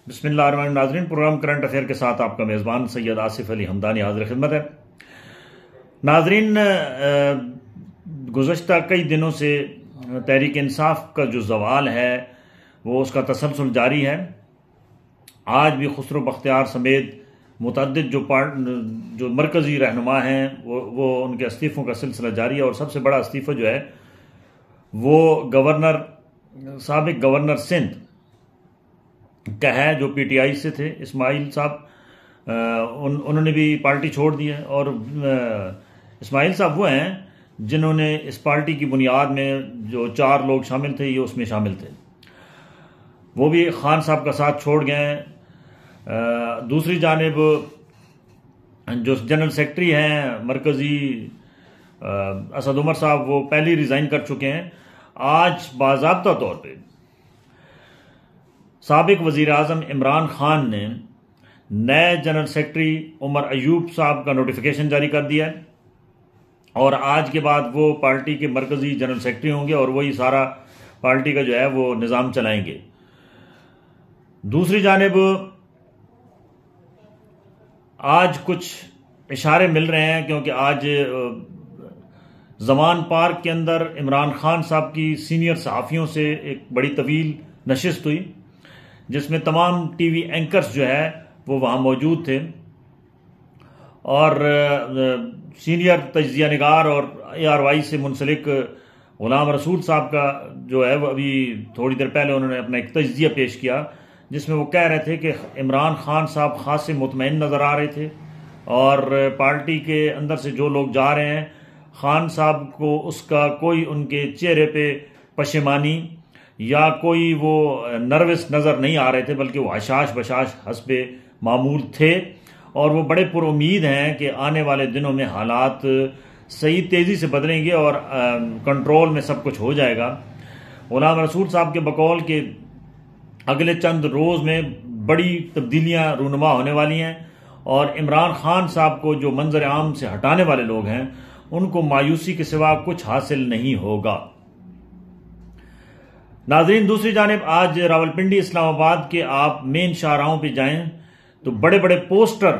बिस्मिल्लाहिर्रहमानिर्रहीम। नाज़रीन, programme current affair के साथ आपका मेज़बान सैयद आसिफ अली हमदानी हाज़िर खिदमत है। नाज़रीन, गुज़श्ता कई दिनों से तहरीक इंसाफ का जो ज़वाल है वो उसका तसलसल जारी है। आज भी खुसरो बख्तियार समेत मुतअद्दिद जो मरकज़ी रहनुमा हैं वो उनके इस्तीफ़ों का सिलसिला जारी है। और सबसे बड़ा इस्तीफ़ा जो है वो साबिक़ गवर्नर सिंध का है, जो PTI से थे, इस्माइल साहब। उन्होंने भी पार्टी छोड़ दी है। और इस्माइल साहब वो हैं जिन्होंने इस पार्टी की बुनियाद में जो 4 लोग शामिल थे, ये उसमें शामिल थे। वो भी खान साहब का साथ छोड़ गए हैं। दूसरी जानिब जो जनरल सेक्रेटरी हैं मरकज़ी, असद उमर साहब, वो पहले ही रिज़ाइन कर चुके हैं। आज बाज़ाब्ता तौर पे साबिक़ वज़ीर आज़म इमरान खान ने नए जनरल सेक्रेटरी उमर अयूब साहब का नोटिफिकेशन जारी कर दिया है। और आज के बाद वो पार्टी के मरकज़ी जनरल सेक्रेटरी होंगे और वही सारा पार्टी का जो है वो निज़ाम चलाएंगे। दूसरी जानिब आज कुछ इशारे मिल रहे हैं, क्योंकि आज ज़मान पार्क के अंदर इमरान खान साहब की सीनियर सहाफ़ियों से एक बड़ी तवील नशिस्त हुई, जिसमें तमाम TV एंकर्स जो है वो वहाँ मौजूद थे। और सीनियर तज्ज़िया निगार और ARY से मुंसलिक गुलाम रसूल साहब का जो है वो अभी थोड़ी देर पहले उन्होंने अपना एक तज्ज़िया पेश किया, जिसमें वो कह रहे थे कि इमरान खान साहब खासे मुतमईन नज़र आ रहे थे। और पार्टी के अंदर से जो लोग जा रहे हैं, खान साहब को उसका कोई उनके चेहरे पे पशेमानी या कोई वो नर्वस नज़र नहीं आ रहे थे, बल्कि वो हशाश बशाश हस्बे मामूल थे। और वो बड़े पुरुमीद हैं कि आने वाले दिनों में हालात सही तेज़ी से बदलेंगे और कंट्रोल में सब कुछ हो जाएगा। गुलाम रसूल साहब के बकौल के अगले चंद रोज़ में बड़ी तब्दीलियाँ रूनुमा होने वाली हैं और इमरान खान साहब को जो मंजर आम से हटाने वाले लोग हैं उनको मायूसी के सिवा कुछ हासिल नहीं होगा। नाज़रीन, दूसरी जानिब आज रावलपिंडी इस्लामाबाद के आप मेन शाहराहों पे जाएं तो बड़े बड़े पोस्टर,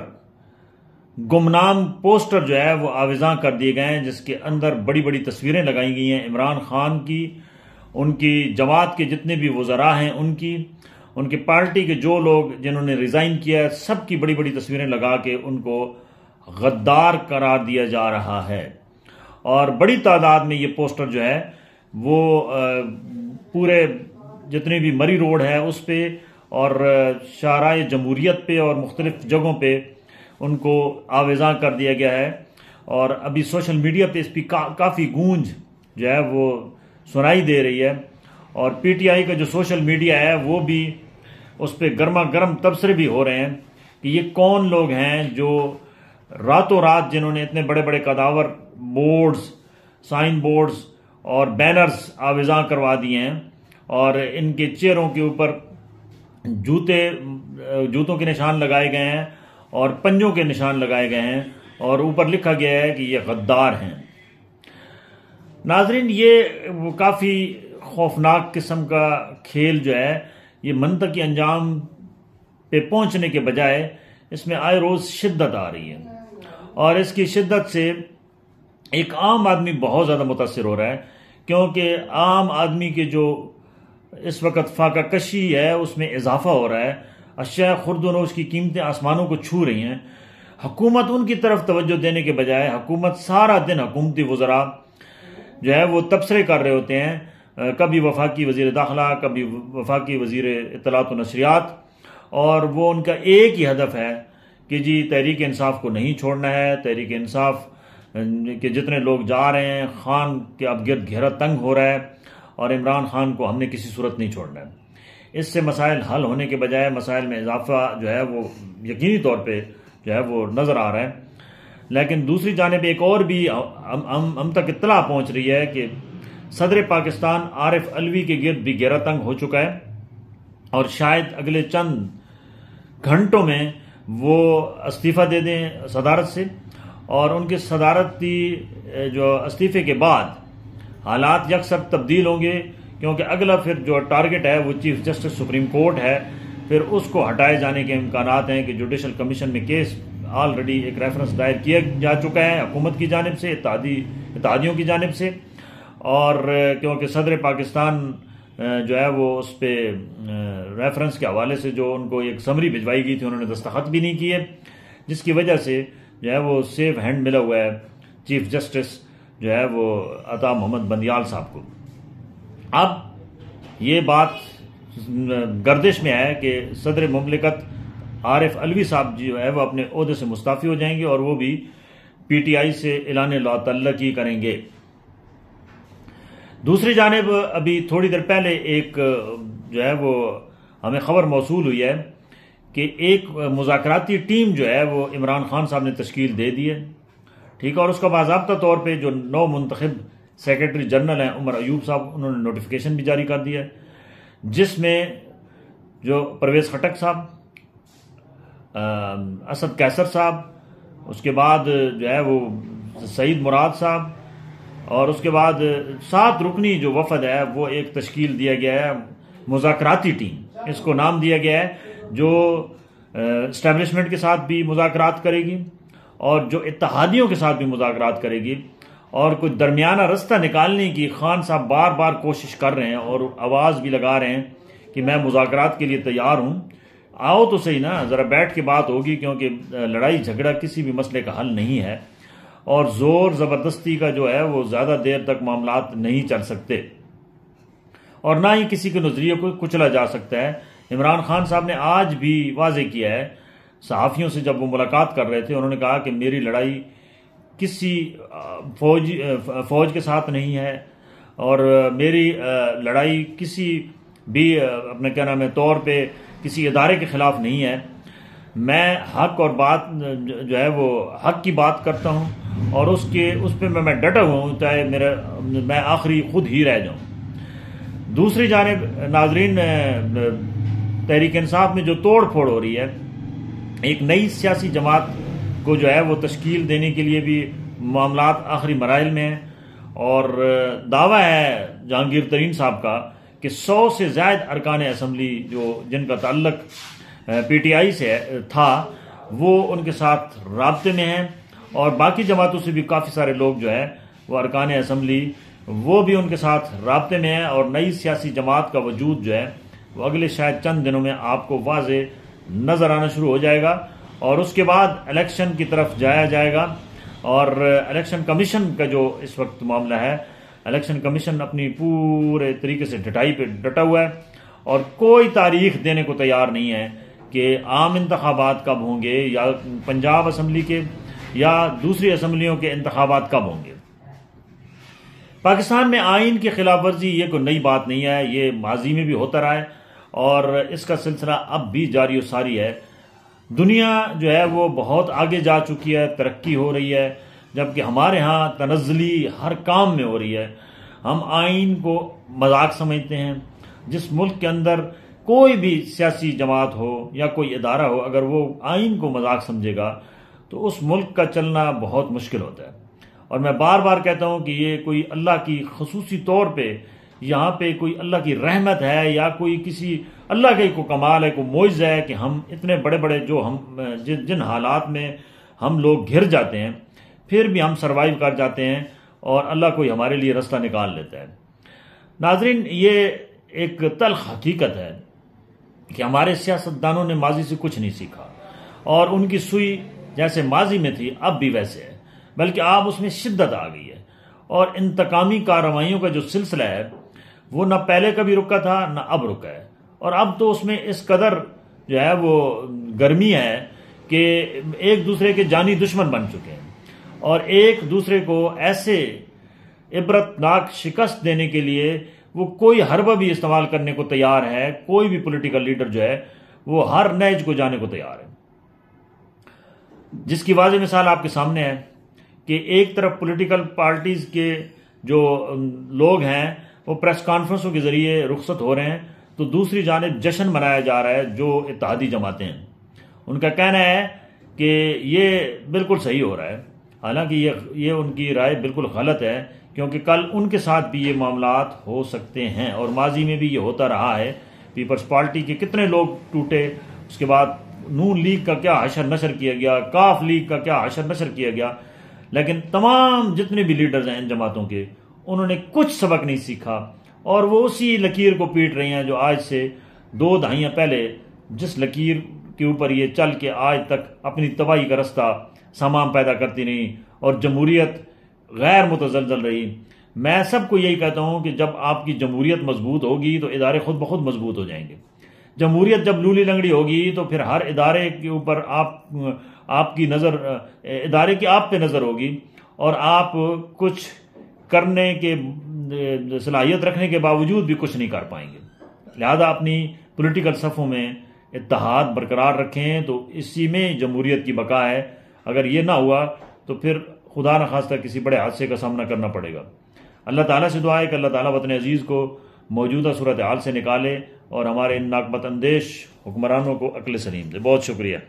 गुमनाम पोस्टर जो है वो आविज़ां कर दिए गए हैं, जिसके अंदर बड़ी बड़ी तस्वीरें लगाई गई हैं इमरान खान की, उनकी जमात के जितने भी वज़रा हैं उनकी पार्टी के जो लोग जिन्होंने रिज़ाइन किया है, सबकी बड़ी बड़ी तस्वीरें लगा के उनको गद्दार करार दिया जा रहा है। और बड़ी तादाद में ये पोस्टर जो है वो पूरे जितने भी मरी रोड है उस पे और शाहराए जमहूरियत पे और मुख्तलिफ जगहों पे उनको आवेज़ां कर दिया गया है। और अभी सोशल मीडिया पे इसकी काफ़ी गूंज जो है वो सुनाई दे रही है। और PTI का जो सोशल मीडिया है वो भी उस पर गर्मा गर्म तबसरे भी हो रहे हैं कि ये कौन लोग हैं जो रातों रात जिन्होंने इतने बड़े बड़े कदावर बोर्ड्स, साइन बोर्ड्स और बैनर्स आविज़ां करवा दिए हैं और इनके चेहरों के ऊपर जूतों के निशान लगाए गए हैं और पंजों के निशान लगाए गए हैं और ऊपर लिखा गया है कि ये गद्दार हैं। नाजरीन, ये वो काफ़ी खौफनाक किस्म का खेल जो है ये मंतकी अंजाम पे पहुंचने के बजाय इसमें आए रोज़ शिद्दत आ रही है और इसकी शिद्दत से एक आम आदमी बहुत ज़्यादा मुतासिर हो रहा है, क्योंकि आम आदमी के जो इस वक्त फाका कशी है उसमें इजाफा हो रहा है। अशिया खुर्दनोश की कीमतें आसमानों को छू रही हैं। हुकूमत उनकी तरफ तवज्जो देने के बजाय हुकूमत सारा दिन हुकूमती वज़रा जो है वो तबसरे कर रहे होते हैं, कभी वफाकी वज़ीर दाखिला, कभी वफाकी वज़ीर इत्तलात व नशरियात, और वो उनका एक ही हदफ है कि जी तहरीक इंसाफ को नहीं छोड़ना है। तहरीक इंसाफ के जितने लोग जा रहे हैं, खान के अब गिरद घेरा तंग हो रहा है और इमरान खान को हमने किसी सूरत नहीं छोड़ना है। इससे मसाइल हल होने के बजाय मसाइल में इजाफा जो है वो यकीनी तौर पे जो है वो नज़र आ रहा है। लेकिन दूसरी जानिब एक और भी हम तक इत्तला पहुंच रही है कि सदर पाकिस्तान आरिफ अलवी के गिरद भी घेरा तंग हो चुका है और शायद अगले चंद घंटों में वो इस्तीफ़ा दे दें सदारत से। और उनके सदारती जो इस्तीफ़े के बाद हालात यकसर तब्दील होंगे, क्योंकि अगला फिर जो टारगेट है वो चीफ जस्टिस सुप्रीम कोर्ट है, फिर उसको हटाए जाने के इम्कानात हैं कि जुडिशल कमीशन में केस ऑलरेडी एक रेफरेंस दायर किया जा चुका है हुकूमत की जानिब से, इत्तेहादियों की जानिब से। और क्योंकि सदर पाकिस्तान जो है वो उस पर रेफरेंस के हवाले से जो उनको एक समरी भिजवाई गई थी उन्होंने दस्तखत भी नहीं किए, जिसकी वजह से जो है वो सेफ हैंड मिला हुआ है चीफ जस्टिस जो है वो अता मोहम्मद बंदियाल साहब को। अब ये बात गर्दिश में है कि सदर मुमलिकत आरिफ अलवी साहब जो है वो अपने ओहदे से मुस्ताफ़ी हो जाएंगे और वो भी पीटीआई से ऐलान ला तल्लकी करेंगे। दूसरी जानिब अभी थोड़ी देर पहले एक जो है वो हमें खबर मौसूल हुई है कि एक मुज़ाकराती टीम जो है वो इमरान खान साहब ने तश्कील दे दी है, ठीक है। और उसका बाज़ाब्ता तौर पे जो नौ मुंतखब सेक्रेटरी जनरल हैं उमर अयूब साहब, उन्होंने नोटिफिकेशन भी जारी कर दिया है, जिसमें जो परवेज़ खटक साहब, असद कैसर साहब, उसके बाद जो है वो सईद मुराद साहब और उसके बाद 7 रुकनी जो वफद है वो एक तश्कील दिया गया है मुज़ाकराती टीम, इसको नाम दिया गया है, जो इस्टेब्लिशमेंट के साथ भी मुज़ाकरात करेगी और जो इत्तेहादियों के साथ भी मुज़ाकरात करेगी। और कोई दरमियाना रास्ता निकालने की खान साहब बार बार कोशिश कर रहे हैं और आवाज़ भी लगा रहे हैं कि मैं मुज़ाकरात के लिए तैयार हूँ, आओ तो सही ना, ज़रा बैठ के बात होगी, क्योंकि लड़ाई झगड़ा किसी भी मसले का हल नहीं है और ज़ोर ज़बरदस्ती का जो है वो ज़्यादा देर तक मामलात नहीं चल सकते और ना ही किसी के नज़रिए को कुचला जा सकता है। इमरान खान साहब ने आज भी वाजे किया है, सहाफ़ियों से जब वो मुलाकात कर रहे थे उन्होंने कहा कि मेरी लड़ाई किसी फौज के साथ नहीं है और मेरी लड़ाई किसी भी अपने क्या नाम है तौर पे किसी इदारे के ख़िलाफ़ नहीं है। मैं हक और बात जो है वो हक की बात करता हूँ और उस पर मैं डटा हुआ हूँ, चाहे मैं आखिरी खुद ही रह जाऊँ। दूसरी जानिब नाजरीन, तहरीक इंसाफ में जो तोड़ फोड़ हो रही है, एक नई सियासी जमात को जो है वो तश्कील देने के लिए भी मामलात आखिरी मराइल में हैं और दावा है जहांगीर तरीन साहब का कि 100 से ज़ायद अरकान असम्बली जो जिनका ताल्लुक पीटीआई से था वो उनके साथ राब्ते में हैं और बाकी जमातों से भी काफ़ी सारे लोग जो है वो अरकान असम्बली वो भी उनके साथ राब्ते में हैं और नई सियासी जमात का वजूद जो है वो अगले शायद चंद दिनों में आपको वाज़े नज़र आना शुरू हो जाएगा और उसके बाद इलेक्शन की तरफ जाया जाएगा। और इलेक्शन कमीशन का जो इस वक्त मामला है, इलेक्शन कमीशन अपनी पूरे तरीके से डटाई पे डटा हुआ है और कोई तारीख देने को तैयार नहीं है कि आम इंतखाबात कब होंगे या पंजाब असम्बली के या दूसरी असम्बलियों के इंतखाबात कब होंगे। पाकिस्तान में आइन की खिलाफ वर्जी ये कोई नई बात नहीं है, ये माजी में भी होता रहा है और इसका सिलसिला अब भी जारी सारी है। दुनिया जो है वो बहुत आगे जा चुकी है, तरक्की हो रही है, जबकि हमारे यहाँ तनज़्ज़ुली हर काम में हो रही है। हम आइन को मजाक समझते हैं। जिस मुल्क के अंदर कोई भी सियासी जमात हो या कोई इदारा हो, अगर वो आइन को मजाक समझेगा तो उस मुल्क का चलना बहुत मुश्किल होता है। और मैं बार बार कहता हूँ कि ये कोई अल्लाह की खसूसी तौर पे यहाँ पे कोई अल्लाह की रहमत है या कोई किसी अल्लाह का को कमाल है, को मोइज़ा है कि हम इतने बड़े बड़े जो हम जिन हालात में हम लोग घिर जाते हैं फिर भी हम सरवाइव कर जाते हैं और अल्लाह कोई हमारे लिए रास्ता निकाल लेता है। नाजरीन, ये एक तल्ख हकीकत है कि हमारे सियासतदानों ने माजी से कुछ नहीं सीखा और उनकी सुई जैसे माजी में थी अब भी वैसे है, बल्कि अब उसमें शिद्दत आ गई है और इंतकामी कार्रवाइयों का जो सिलसिला है वो न पहले कभी रुका था न अब रुका है और अब तो उसमें इस कदर जो है वो गर्मी है कि एक दूसरे के जानी दुश्मन बन चुके हैं और एक दूसरे को ऐसे इबरतनाक शिकस्त देने के लिए वो कोई हरबा भी इस्तेमाल करने को तैयार है। कोई भी पॉलिटिकल लीडर जो है वो हर नहज को जाने को तैयार है, जिसकी वाज़ेह मिसाल आपके सामने है कि एक तरफ पॉलिटिकल पार्टीज के जो लोग हैं वो प्रेस कॉन्फ्रेंसों के जरिए रुखसत हो रहे हैं, तो दूसरी जानिब जश्न मनाया जा रहा है जो इत्तेहादी जमातें हैं। उनका कहना है कि ये बिल्कुल सही हो रहा है, हालांकि ये उनकी राय बिल्कुल गलत है, क्योंकि कल उनके साथ भी ये मामलात हो सकते हैं और माजी में भी ये होता रहा है पीपल्स पार्टी के कितने लोग टूटे, उसके बाद नून लीग का क्या हशर नशर किया गया, काफ लीग का क्या हशर नशर किया गया, लेकिन तमाम जितने भी लीडर्स हैं इन जमातों के, उन्होंने कुछ सबक नहीं सीखा और वो उसी लकीर को पीट रही हैं जो आज से 2 दहाइयां पहले जिस लकीर के ऊपर ये चल के आज तक अपनी तबाही का रास्ता सामान पैदा करती रही और जमहूरियत गैर मुतज़लज़ल रही। मैं सबको यही कहता हूं कि जब आपकी जमहूरियत मजबूत होगी तो इदारे खुद ब खुद मजबूत हो जाएंगे। जमहूरियत जब लूली लंगड़ी होगी तो फिर हर इदारे के ऊपर आपकी नज़र, इदारे की आप पे नज़र होगी और आप कुछ करने के सलाहियत रखने के बावजूद भी कुछ नहीं कर पाएंगे। लिहाजा अपनी पॉलिटिकल सफ़ों में इत्तेहाद बरकरार रखें, तो इसी में जमहूरियत की बका है। अगर ये ना हुआ तो फिर खुदा न खास्ता किसी बड़े हादसे का सामना करना पड़ेगा। अल्लाह ताला से दुआ है कि अल्लाह ताला वतन अजीज़ को मौजूदा सूरत हाल से निकाले और हमारे इन नाकबत अंदेश हुक्मरानों को अक्ल सलीम दे। बहुत शुक्रिया।